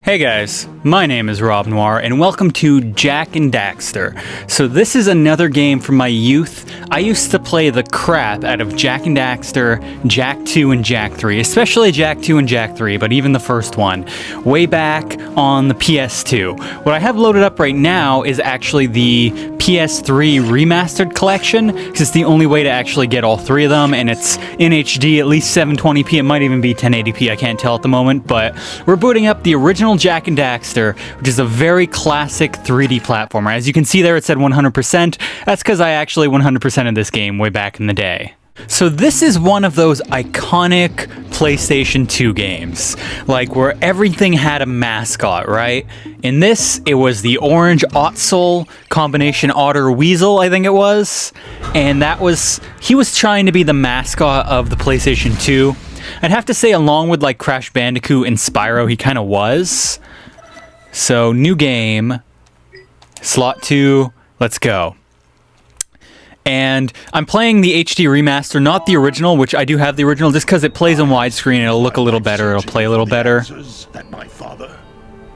Hey guys, my name is Rob Noire and welcome to Jak And Daxter. So this is another game from my youth. I used to play the crap out of Jak And Daxter, Jak 2 and Jak 3, especially Jak 2 and Jak 3, but even the first one, way back on the PS2. What I have loaded up right now is actually the PS3 Remastered collection, because it's the only way to actually get all three of them, and it's in HD, at least 720p, it might even be 1080p, I can't tell at the moment, but we're booting up the original Jak And Daxter, which is a very classic 3D platformer. As you can see there, it said 100%. That's because I actually 100%ed this game way back in the day. So this is one of those iconic PlayStation 2 games, like where everything had a mascot, right? In this, it was the orange Ottsel combination Otter Weasel, I think it was, and he was trying to be the mascot of the PlayStation 2. I'd have to say, along with like Crash Bandicoot and Spyro, he kind of was. So, new game, slot 2, let's go. And I'm playing the HD remaster, not the original, which I do have the original, just because it plays in widescreen, it'll look a little better, it'll play a little better. That my father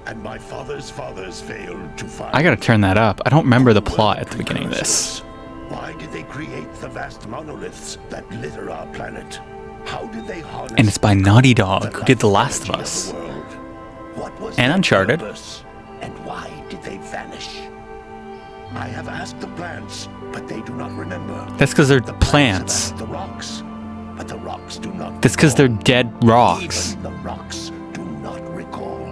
and my father's fathers failed to find. I gotta turn that up. I don't remember the plot at the beginning of this. Why did they create the vast monoliths that litter our planet? How did they harness? And it's by Naughty Dog, who did The Last of Us. What was and Uncharted. And why did they vanish? I have asked the plants, but they do not remember. That's because they're plants. The rocks, but the rocks do not. That's because they're dead rocks. Even the rocks do not recall.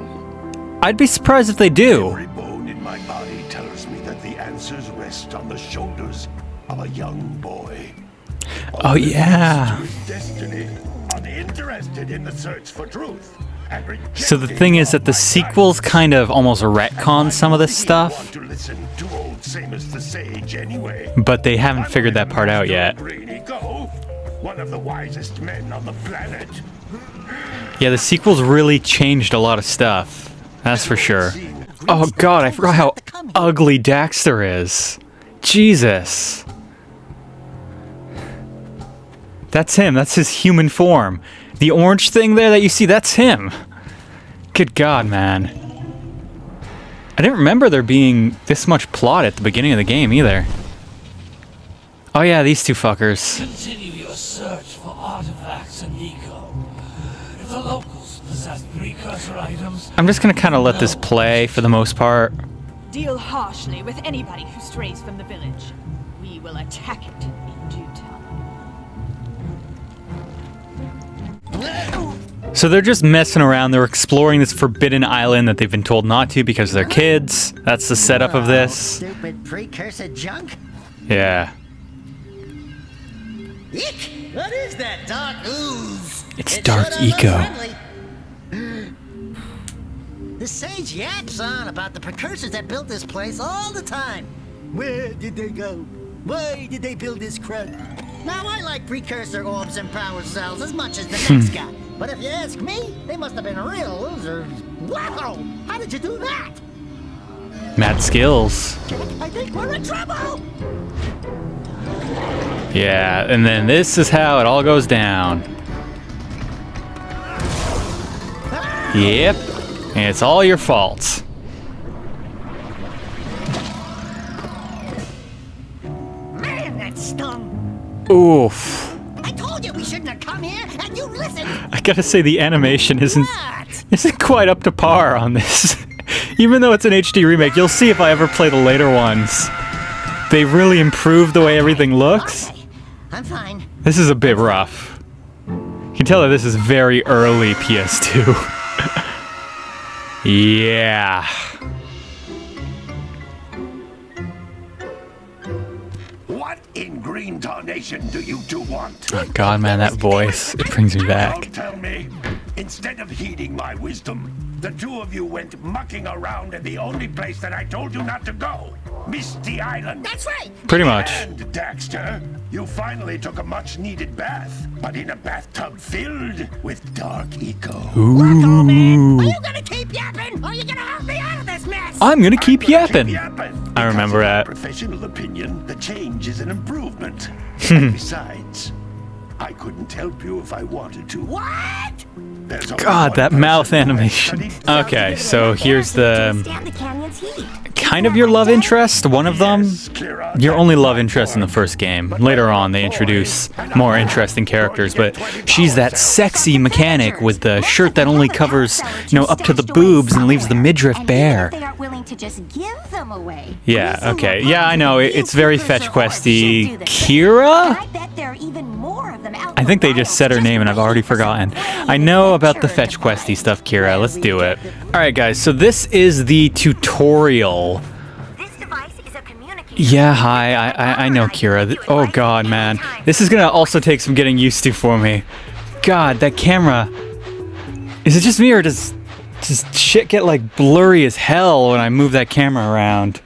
I'd be surprised if they do. Every bone in my body tells me that the answers rest on the shoulders of a young boy. Oh yeah. Destiny, uninterested in the search for truth. So the thing is that the sequels kind of almost retcon some of this stuff, but they haven't figured that part out yet. One of the wisest men on the planet. Yeah, the sequels really changed a lot of stuff. That's for sure. Oh god, I forgot how ugly Daxter is. Jesus. That's him. That's his human form. The orange thing there that you see, that's him. Good God, man. I didn't remember there being this much plot at the beginning of the game either. Oh yeah, these two fuckers. Continue your search for artifacts and eco. If the locals possess precursor items, I'm just gonna kind of let this play for the most part. Deal harshly with anybody who strays from the village. We will attack it in due time. So they're just messing around. They're exploring this forbidden island that they've been told not to because they're kids. That's the setup of this. Stupid precursor junk. Yeah. Eek! What is that dark ooze? It's dark eco. The sage yaps on about the precursors that built this place all the time. Where did they go? Why did they build this crud? Now, I like precursor orbs and power cells as much as the next guy. But if you ask me, they must have been real losers. Wow! How did you do that? Mad skills. I think we're in trouble! Yeah, and then this is how it all goes down. Yep. And it's all your fault. Man, that stung! Oof. I told you we shouldn't have come here, and you listened! I gotta say the animation isn't quite up to par on this. Even though it's an HD remake, you'll see if I ever play the later ones. They really improved the way everything looks. Okay, I'm fine. This is a bit rough. You can tell that this is very early PS2. Yeah. What in green tarnation do you two want? Oh god, man, that voice, it brings me back. Don't tell me. Instead of heeding my wisdom, the two of you went mucking around in the only place that I told you not to go. Misty Island. That's right! Pretty much. And Daxter, you finally took a much-needed bath, but in a bathtub filled with dark eco. Look, old man, are you gonna keep yapping, or are you gonna help me out of this mess? I'm gonna keep yapping. Yapping. I remember Because in my that. professional opinion, the change is an improvement. And besides, I couldn't help you if I wanted to. What? There's only God, one that person mouth who animation. has studied Okay, so here's the Stand the canyon's heat. kind of your love interest, one of them. Yes, Kira, Your that only love my interest in the boy. first game. Later on, they introduce more interesting characters, but she's that sexy mechanic with the shirt that only covers, up to the boobs and leaves the midriff bare. They aren't willing to just give them away. Yeah, okay. Yeah, I know. It's very fetch questy. I Kira? bet there are even more of them out I think they just said her name and I've already forgotten. I know about the fetch questy stuff, Kira. Let's do it. Alright, guys, so this is the tutorial. This device is a communicator. Yeah, hi. I know, Kira. Oh, God, man. This is gonna also take some getting used to for me. God, that camera. Is it just me or does shit get, like, blurry as hell when I move that camera around?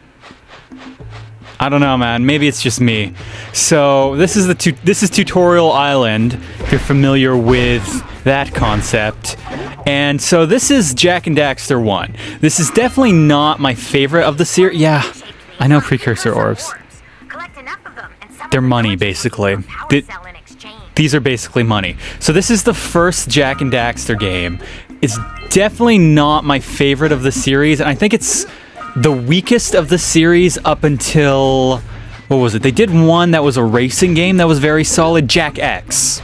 I don't know, man. Maybe it's just me. So this is this is Tutorial Island. If you're familiar with that concept. And so this is Jak And Daxter 1. This is definitely not my favorite of the series. Yeah, I know Precursor Orbs. Collect enough of them, and some They're of the money, ones you basically. can power Th- sell in exchange. These are basically money. So this is the first Jak And Daxter game. It's definitely not my favorite of the series, and I think it's the weakest of the series up until, what was it? They did one that was a racing game that was very solid, Jak X.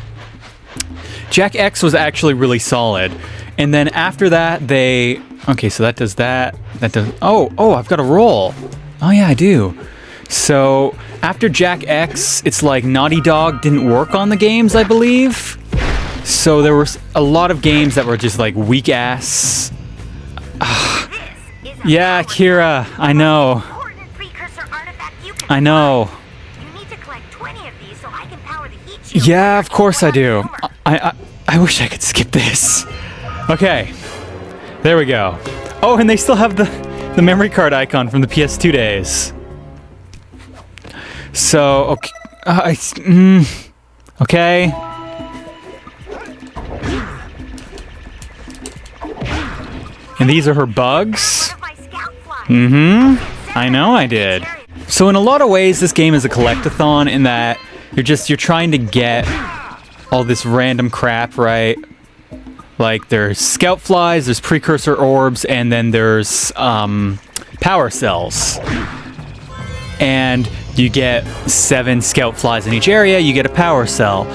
Jak X was actually really solid. And then after that, okay, so that does that. That does, oh, I've got a roll. Oh yeah, I do. So after Jak X, it's like Naughty Dog didn't work on the games, I believe. So there were a lot of games that were just like weak ass. Yeah, Kira, I know. Important precursor artifact you can I know. find. You need to collect 20 of these so I can power the heat shield. Yeah, of course I do. I wish I could skip this. Okay, there we go. Oh, and they still have the memory card icon from the PS2 days. So, okay, okay. And these are her bugs. One of my scout flies. I know I did. So in a lot of ways, this game is a collectathon in that you're trying to get all this random crap, right? Like there's scout flies, there's precursor orbs, and then there's power cells. And you get 7 scout flies in each area, you get a power cell.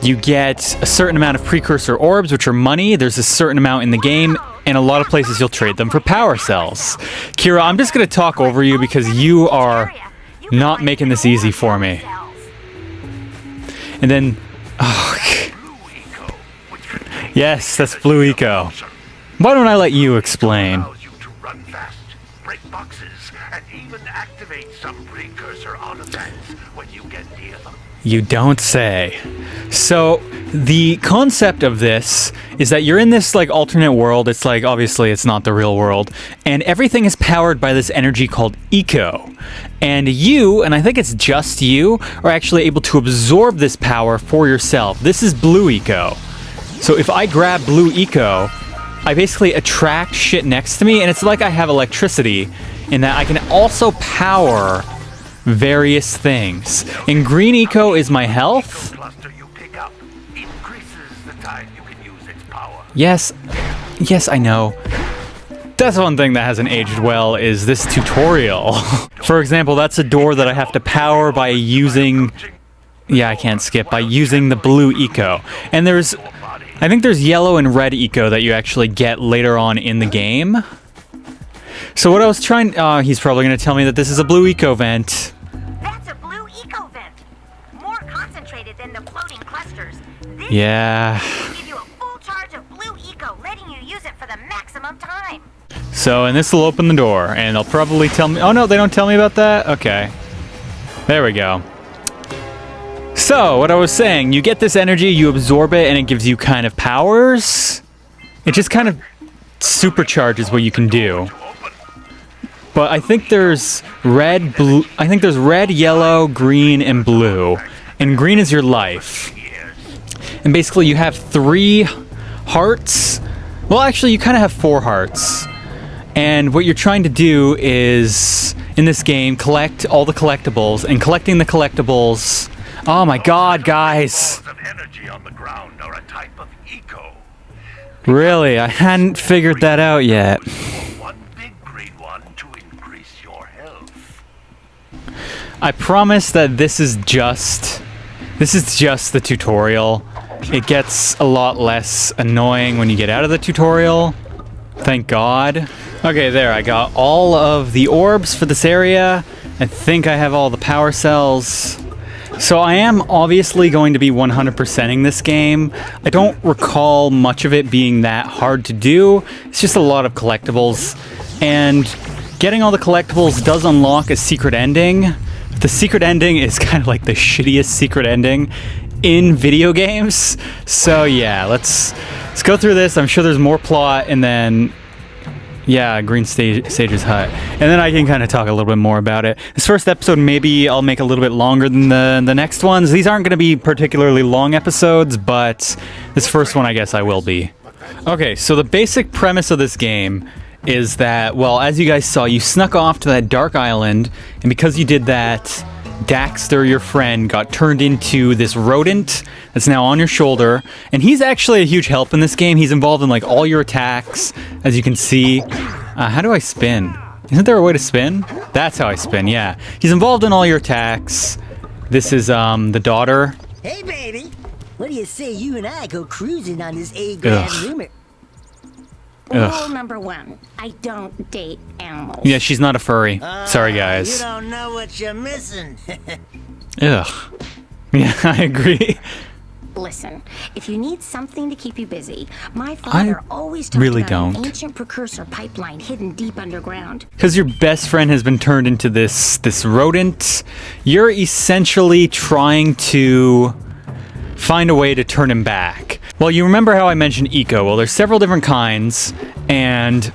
You get a certain amount of precursor orbs, which are money. There's a certain amount in the game, and a lot of places you'll trade them for power cells. Kira, I'm just going to talk over you because you are not making this easy for me. And then, yes, that's Blue Eco. Why don't I let you explain? Allows you to run fast, break boxes, and even activate some precursor artifacts when you get near them. You don't say. So the concept of this is that you're in this like alternate world. It's like, obviously it's not the real world, and everything is powered by this energy called eco. And you, and I think it's just you, are actually able to absorb this power for yourself. This is blue eco. So if I grab blue eco, I basically attract shit next to me, and it's like I have electricity in that I can also power various things. And green eco is my health. Cluster you pick up increases the time you can use its power. Yes, I know. That's one thing that hasn't aged well is this tutorial. For example, that's a door that I have to power by using... Yeah, I can't skip. By using the blue eco. And I think there's yellow and red eco that you actually get later on in the game. So what I was trying... he's probably going to tell me that this is a blue eco vent. That's a blue eco vent. More concentrated than the floating clusters. This Yeah. will give you a full charge of blue eco, letting you use it for the maximum time. So, and this will open the door, and they'll probably tell me... Oh, no, they don't tell me about that? Okay. There we go. So, what I was saying, you get this energy, you absorb it, and it gives you kind of powers. It just kind of supercharges what you can do. But I think there's red, blue... I think there's red, yellow, green, and blue. And green is your life. And basically you have 3 hearts. Well, actually, you kind of have 4 hearts. And what you're trying to do is, in this game, collect all the collectibles. And collecting the collectibles... Oh my god, guys! Balls of energy on the ground are a type of eco. Really? I hadn't figured that out yet. One big green one to increase your health. I promise that this is just the tutorial. It gets a lot less annoying when you get out of the tutorial. Thank God. Okay, there, I got all of the orbs for this area. I think I have all the power cells. So I am obviously going to be 100%ing this game. I don't recall much of it being that hard to do. It's just a lot of collectibles. And getting all the collectibles does unlock a secret ending. The secret ending is kind of like the shittiest secret ending in video games. So yeah, let's go through this. I'm sure there's more plot, and then yeah, Green Sage's hut. And then I can kind of talk a little bit more about it. This first episode, maybe I'll make a little bit longer than the next ones. These aren't going to be particularly long episodes, but this first one I guess I will be. Okay, so the basic premise of this game is that, well, as you guys saw, you snuck off to that dark island, and because you did that, Daxter, your friend, got turned into this rodent that's now on your shoulder, and he's actually a huge help in this game. He's involved in like all your attacks, as you can see. How do I spin? Isn't there a way to spin? That's how I spin, yeah. He's involved in all your attacks. This is the daughter. Hey, baby. What do you say you and I go cruising on this A-grand rumor? Rule number 1, I don't date animals. Yeah, she's not a furry. Sorry, You guys. don't know what you're missing. Ugh. Yeah, I agree. Listen, if you need something to keep you busy, my father always talked really about an don't. ancient precursor pipeline hidden deep underground. Because your best friend has been turned into this rodent, you're essentially trying to find a way to turn him back. Well, you remember how I mentioned eco? Well, there's several different kinds, and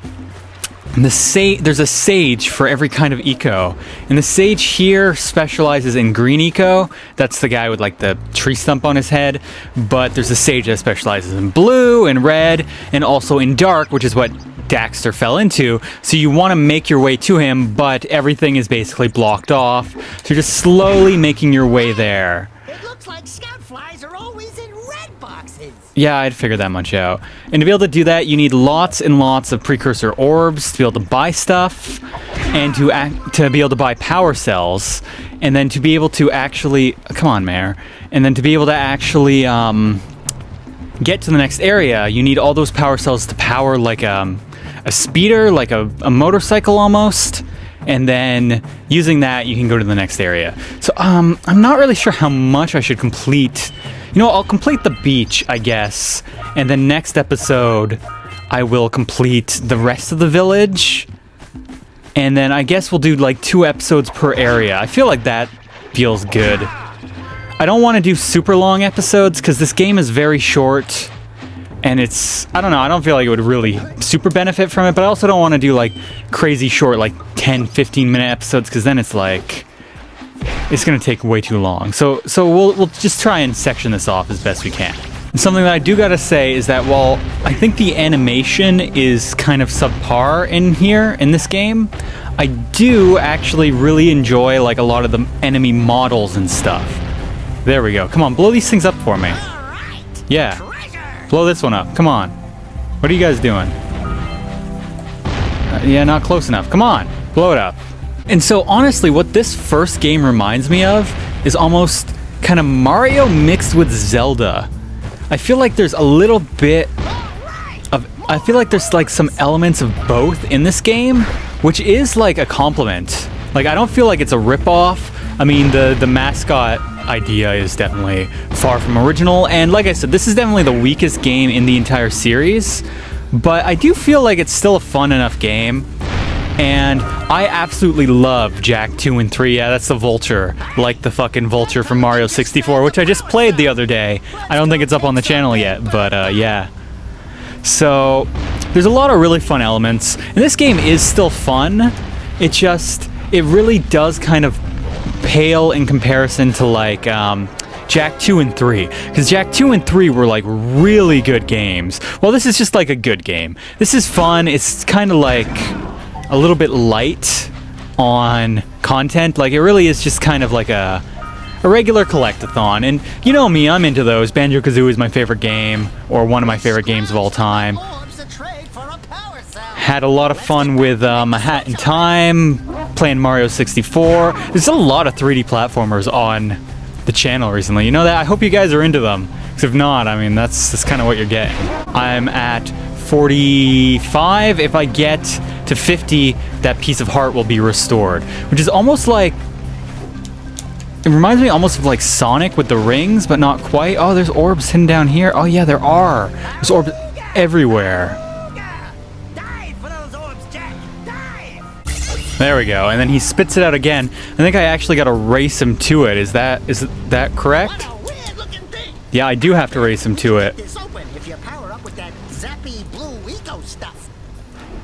there's a sage for every kind of eco. And the sage here specializes in green eco. That's the guy with like the tree stump on his head. But there's a sage that specializes in blue and red, and also in dark, which is what Daxter fell into. So you want to make your way to him, but everything is basically blocked off. So you're just slowly making your way there. It looks like scout flies are always in red boxes. Yeah, I'd figured that much out. And to be able to do that, you need lots and lots of precursor orbs to be able to buy stuff, and to be able to buy power cells, and then to be able to actually, come on, Mare, and then to be able to actually get to the next area, you need all those power cells to power like a speeder, like a motorcycle almost. And then using that, you can go to the next area. So I'm not really sure how much I should complete. You know, I'll complete the beach, I guess. And then next episode, I will complete the rest of the village. And then I guess we'll do like 2 episodes per area. I feel like that feels good. I don't want to do super long episodes because this game is very short. And it's, I don't know, I don't feel like it would really super benefit from it, but I also don't want to do like crazy short, like 10-15 minute episodes, because then it's like, it's going to take way too long. So we'll just try and section this off as best we can. And something that I do gotta say is that while I think the animation is kind of subpar in here, in this game, I do actually really enjoy like a lot of the enemy models and stuff. There we go. Come on, blow these things up for me. Yeah. Blow this one up. Come on. What are you guys doing? Yeah, not close enough. Come on. Blow it up. And so honestly, what this first game reminds me of is almost kind of Mario mixed with Zelda. I feel like there's a little bit of... I feel like there's like some elements of both in this game, which is like a compliment. Like, I don't feel like it's a ripoff. I mean, the mascot idea is definitely far from original, and like I said, this is definitely the weakest game in the entire series, but I do feel like it's still a fun enough game, and I absolutely love Jak 2 and 3. Yeah, that's the vulture, like the fucking vulture from Mario 64, which I just played the other day. I don't think it's up on the channel yet, but yeah. So there's a lot of really fun elements, and this game is still fun. It really does kind of pale in comparison to like Jak 2 and 3, because Jak 2 and 3 were like really good games. Well, this is just like a good game. This is fun. It's kind of like a little bit light on content. Like, it really is just kind of like a a regular collectathon. And you know me, I'm into those. Banjo-Kazooie is my favorite game, or one of my favorite games of all time. Had a lot of fun with A Hat in Time, playing Mario 64. There's a lot of 3D platformers on the channel recently. You know that? I hope you guys are into them. Because if not, I mean, that's kind of what you're getting. I'm at 45. If I get to 50, that piece of heart will be restored. Which is almost like... It reminds me almost of like Sonic with the rings, but not quite. Oh, there's orbs hidden down here. Oh yeah, there are. There's orbs everywhere. There we go, and then he spits it out again. I think I actually got to race him to it. Is that correct? Yeah, I do have to race him to it.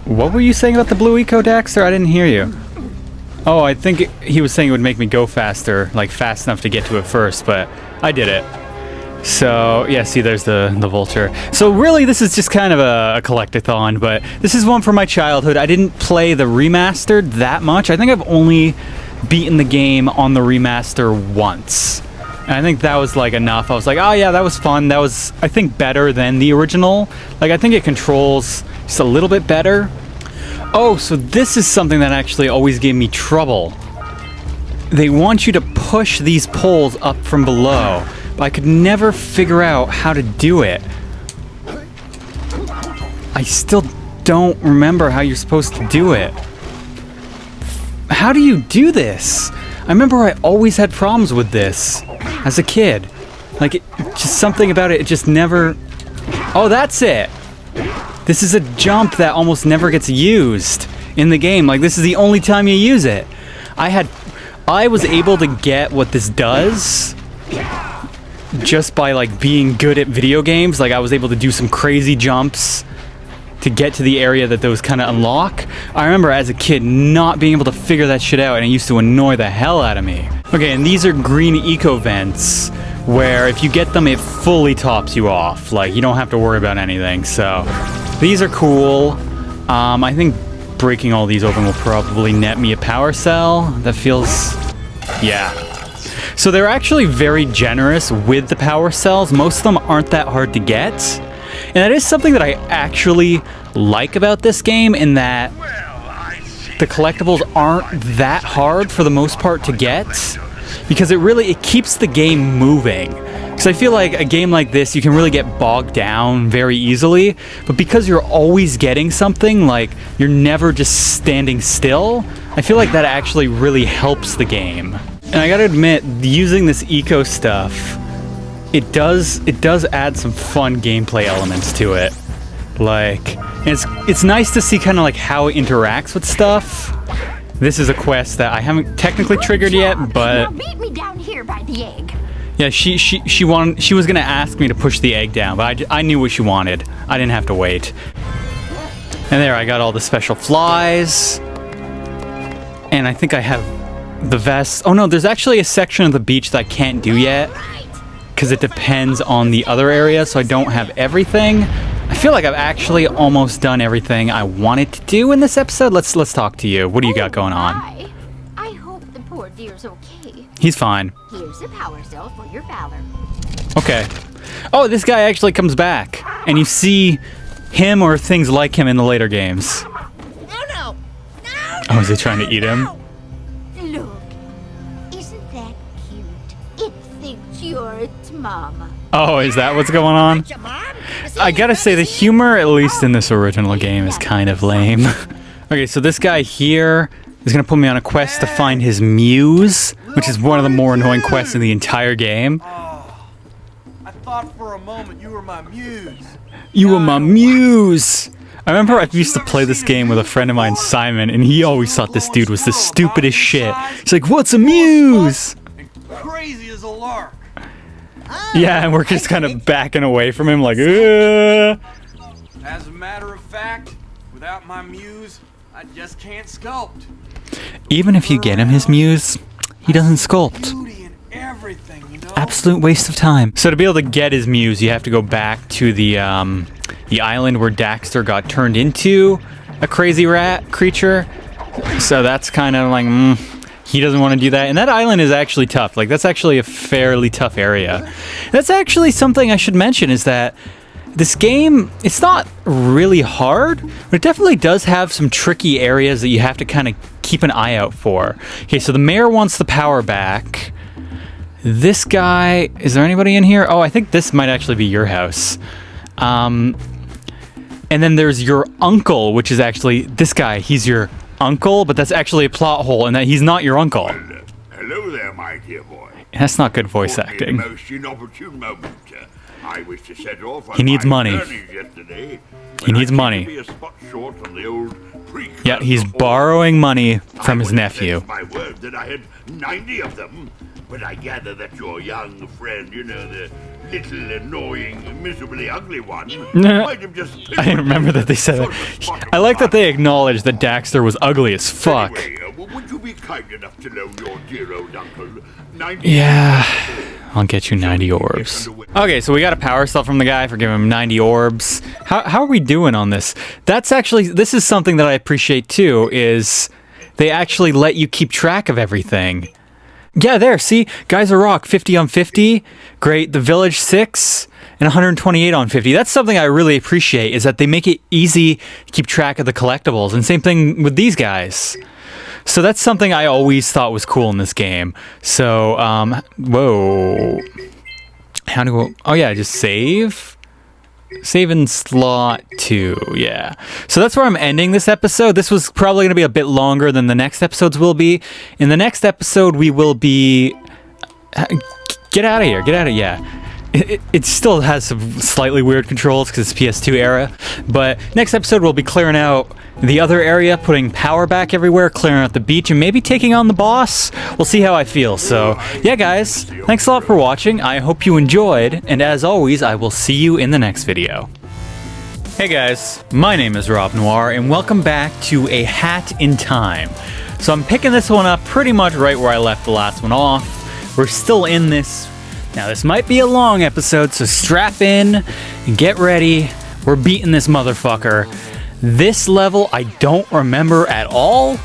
What were you saying about the blue eco, Daxter? I didn't hear you. Oh, I think he was saying it would make me go faster, like fast enough to get to it first, but I did it. So, yeah, see, there's the vulture. So really, this is just kind of a collectathon, but this is one from my childhood. I didn't play the remastered that much. I think I've only beaten the game on the remaster once. And I think that was, like, enough. I was like, oh, yeah, that was fun. That was, I think, better than the original. Like, I think it controls just a little bit better. Oh, so this is something that actually always gave me trouble. They want you to push these poles up from below. But I could never figure out how to do it. I still don't remember how you're supposed to do it. How do you do this? I remember I always had problems with this as a kid. Like, just something about it, it just never... Oh, that's it! This is a jump that almost never gets used in the game. Like, this is the only time you use it. I was able to get what this does just by, like, being good at video games. Like, I was able to do some crazy jumps to get to the area that those kind of unlock. I remember as a kid not being able to figure that shit out, and it used to annoy the hell out of me. Okay, and these are green eco vents, where if you get them, it fully tops you off. Like, you don't have to worry about anything, so... These are cool. I think breaking all these open will probably net me a power cell. That feels... yeah. So they're actually very generous with the power cells. Most of them aren't that hard to get. And that is something that I actually like about this game, in that the collectibles aren't that hard for the most part to get, because it keeps the game moving. Because I feel like a game like this, you can really get bogged down very easily, but because you're always getting something, like you're never just standing still, I feel like that actually really helps the game. And I gotta admit, using this eco stuff, it does add some fun gameplay elements to it. Like, it's nice to see kind of like how it interacts with stuff. This is a quest that I haven't technically triggered yet, but Meet me down here by the egg. yeah, she was gonna ask me to push the egg down, but I knew what she wanted. I didn't have to wait. And there, I got all the special flies, and I think I have the vest. Oh no, there's actually a section of the beach that I can't do yet, because it depends on the other area, so I don't have everything. I feel like I've actually almost done everything I wanted to do in this episode. Let's talk to you. What do you got going on? Hi. I hope the poor dear's okay. He's fine. Here's a power cell for your valor. Okay. Oh, this guy actually comes back, and you see him or things like him in the later games. No. Oh, is he trying to eat him? Look, isn't that cute? It thinks you're its mama. Oh, is that what's going on? I gotta say, the humor, at least in this original game, is kind of lame. Okay, so this guy here is gonna put me on a quest to find his muse, which is one of the more annoying quests in the entire game. I thought for a moment you were my muse. You were my muse! I remember I used to play this game with a friend of mine, Simon, and he always thought this dude was the stupidest shit. He's like, what's a muse? Crazy as a lark. Yeah, and we're just kind of backing away from him like, Ugh. As a matter of fact, without my muse, I just can't sculpt. Even if you get him his muse, he doesn't sculpt. Beauty and everything, you know? Absolute waste of time. So to be able to get his muse, you have to go back to the island where Daxter got turned into a crazy rat creature. So that's kind of like, He doesn't want to do that. And that island is actually tough. Like, that's actually a fairly tough area. That's actually something I should mention is that this game, it's not really hard, but it definitely does have some tricky areas that you have to kind of keep an eye out for. Okay, so the mayor wants the power back. This guy, is there anybody in here? Oh, I think this might actually be your house. And then there's your uncle, which is actually this guy. He's your uncle, but that's actually a plot hole in that he's not your uncle. Hello there, my dear boy. That's not good voice acting. Most inopportune moment. I wish to set off on He needs my money. journey yesterday, He needs I money. seemed to be a spot short on the old Precursor Yeah, he's Legacy. borrowing money from his I would nephew. have my word that I had 90 of them, but I gather that your young friend, you know, the little annoying, miserably ugly one, might have just... I didn't remember that they said that. I like that they acknowledged that Daxter was ugly as fuck. Anyway, would you be kind enough to loan your dear old uncle 90... Yeah, I'll get you 90 orbs. Okay, so we got a power cell from the guy for giving him 90 orbs. How are we doing on this? That's actually, this is something that I appreciate too, is they actually let you keep track of everything. Yeah, there, see? Guys are rock, 50 on 50. Great, the village 6 and 128 on 50. That's something I really appreciate, is that they make it easy to keep track of the collectibles. And same thing with these guys. So that's something I always thought was cool in this game. So, whoa. How do oh yeah, just save. Save in slot 2, yeah. So that's where I'm ending this episode. This was probably going to be a bit longer than the next episodes will be. In the next episode, we will be... Get out of here, yeah. It still has some slightly weird controls because it's PS2 era. But next episode, we'll be clearing out the other area, putting power back everywhere, clearing out the beach, and maybe taking on the boss. We'll see how I feel. So, yeah, guys, thanks a lot for watching. I hope you enjoyed, and as always, I will see you in the next video. Hey guys, my name is Rob Noire, and welcome back to A Hat in Time. So I'm picking this one up pretty much right where I left the last one off. We're still in this. Now, this might be a long episode, so strap in and get ready. We're beating this motherfucker. This level I don't remember at all,